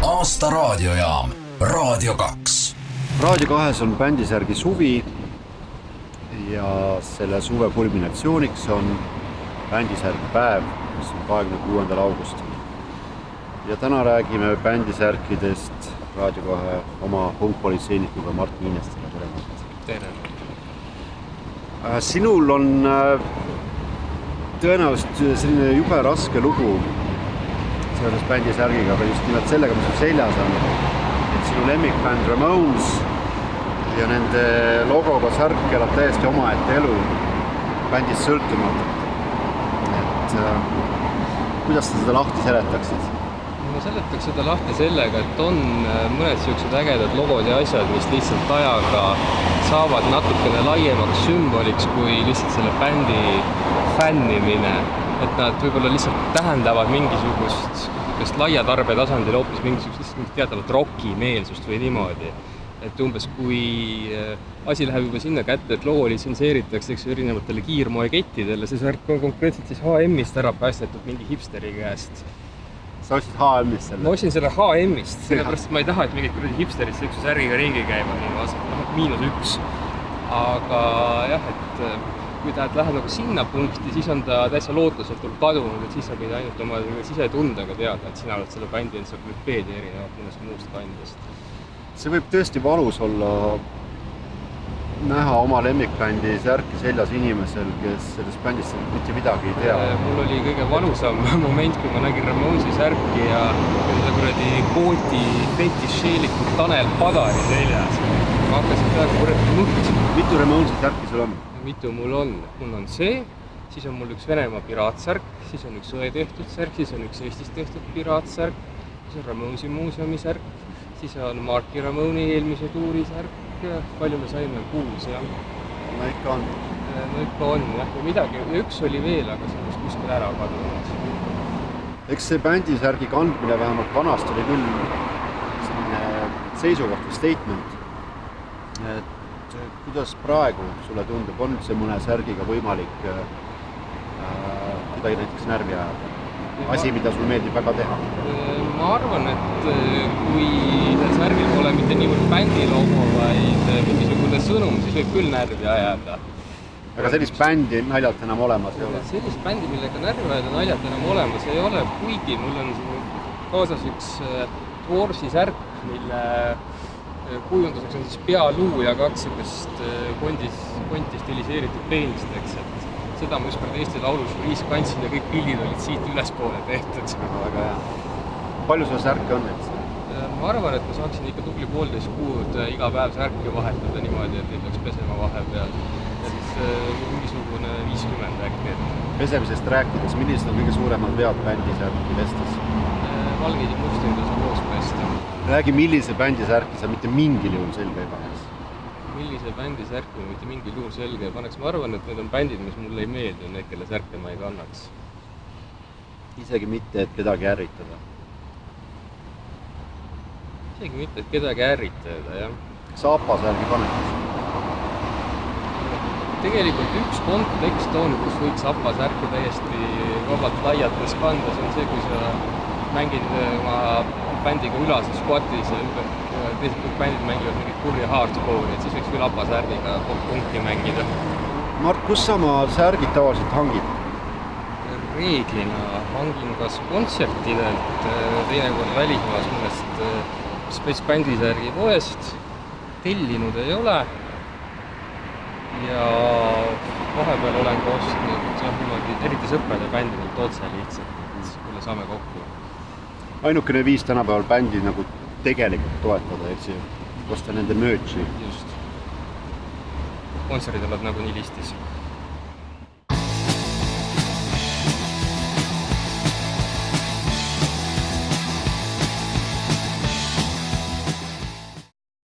Aasta raadiojaam Raadio 2. Raadio 2 on bändisärgi suvi ja selle suve kulminatsiooniks on bändisärgpäev, mis on 26. augustil. Ja täna räägime bändisärkidest Raadio 2 oma punkpolitseinikuga Mart Niinestele. Tere! Sinul on tõenäoliselt selline jube raske lugu seoses bändisärgiga, aga just nimelt sellega, mis on seljas on. Et sinu lemmikbänd Ramones ja nende logoga särk elab täiesti omaette elu bändist sõltumatult. Et kuidas sa seda lahti seletaksid? Ma seletaks seda lahti sellega, et on mõned sellised ägedad logod ja asjad, mis lihtsalt ajaga saavad natukene laiemaks sümboliks kui lihtsalt selle bändi fännimine. Et nad võib-olla lihtsalt tähendavad mingisugust laia tarbe tasandil hoopis mingisugust teatavat rokimeelsust või niimoodi. Et umbes kui asi läheb juba sinna kätte, et logo litsenseeritakse erinevatele kiirmoekettidele, see särk on konkreetselt siis H&M-ist ära päästetud mingi hipsteri käest. Sa ostsid H&M-ist selle? Ma ostsin selle H&M-ist, sellepärast et ma ei taha, et mingid kuradi hipsterid sellise särgiga ringi käima -1. Aga jah, et kui ta lähed nagu sinna punkti, siis on ta täitsa lootusetult kadunud, et siis sa võid ainult oma sisetundega teada, et sina oled selle bändi entsüklopeedia erinevalt mõnest muust bändist. See võib tõesti valus olla näha oma lemmikbändi särki seljas inimesel, kes sellest bändist mitte midagi ei tea. Mul oli kõige valusam moment, kui ma nägin Ramonesi särki ja enda kuradi kooti fetišeelikud Tanel Padari seljas. Ma hakkasin praegu kuradi nuttima. Mitu Ramonesi särki sul on? Mitu mul on? Mul on see, siis on mul üks Venemaa piraatsärk, siis on üks õe tehtud särk, siis on üks Eestis tehtud piraatsärk, siis on Ramonesi muuseumi särk, siis on Marky Ramoni eelmise tuuri särk. Palju me saime kuus, jah? No ikka on. No ikka on, jah. Midagi, üks oli veel, aga see on kuskil ära kadunud. Eks see bändisärgi kandmine vähemalt vanast oli küll selline seisukoht või statement. Et kuidas praegu sulle tundub, on see mõne särgiga võimalik kuidagi näiteks närvi ajada? Asi, mida sul meeldib väga teha? Ma arvan, et kui särgil pole mitte niivõrd bändi logo, vaid mingisugune sõnum, siis võib küll närvi ajada. Aga sellist bändi naljalt enam olemas ei ole? Sellist bändi, millega närvi ajada naljalt enam olemas ei ole, kuigi mul on kaasas üks Dvorsi särk, mille kujunduseks on siis pealuu ja kaks konti stiliseeritud peenist, eks, et seda ma ükskord Eesti Laulužüriis kandsin ja kõik pildid olid siit ülespoole tehtud. Väga hea. Palju sul särke on nüüd? Ma arvan, et ma saaksin ikka tubli 1,5 kuud iga päev särki vahetada niimoodi, et ei peaks pesema vahepeal. Et mingisugune 50 äkki. Pesemisest rääkides, millised on kõige suuremad vead bändisärki pestes? Valgeid ja musteid on see koos pesta. Räägi, millise bändisärki sa mitte mingil juhul selga ei paneks? Millise bändi särki ma mitte mingil juhul selga ei paneks? Ma arvan, et need on bändid, mis mulle ei meeldi, need, kelle särke ma ei kannaks. Isegi mitte, et kedagi ärritada? Isegi mitte, et kedagi ärritada, jah. Kas APA-särgi panetas? Tegelikult üks kontekst on, kus võiks APA-särki täiesti vabalt laiates kanda, see on see, kui sa mängid oma bändiga ülases squatis ja teised bändid mängivad mingit kurja hardcore'i, et siis võiks küll APA-särgiga punkti mängida. Mart, kus sa oma särgid tavaliselt hangid? Reeglina hangin kas kontsertidelt, teinekord välismaas mõnest spetsbändisärgi poest, tellinud ei ole ja vahepeal olen ka ostnud eriti sõprade bändidelt otse lihtsalt, et kuule saame kokku. Ainukene viis tänapäeval bändi nagu tegelikult toetada, eks ju, osta nende merch'i. Just. Kontserdid oled nagu nii listis.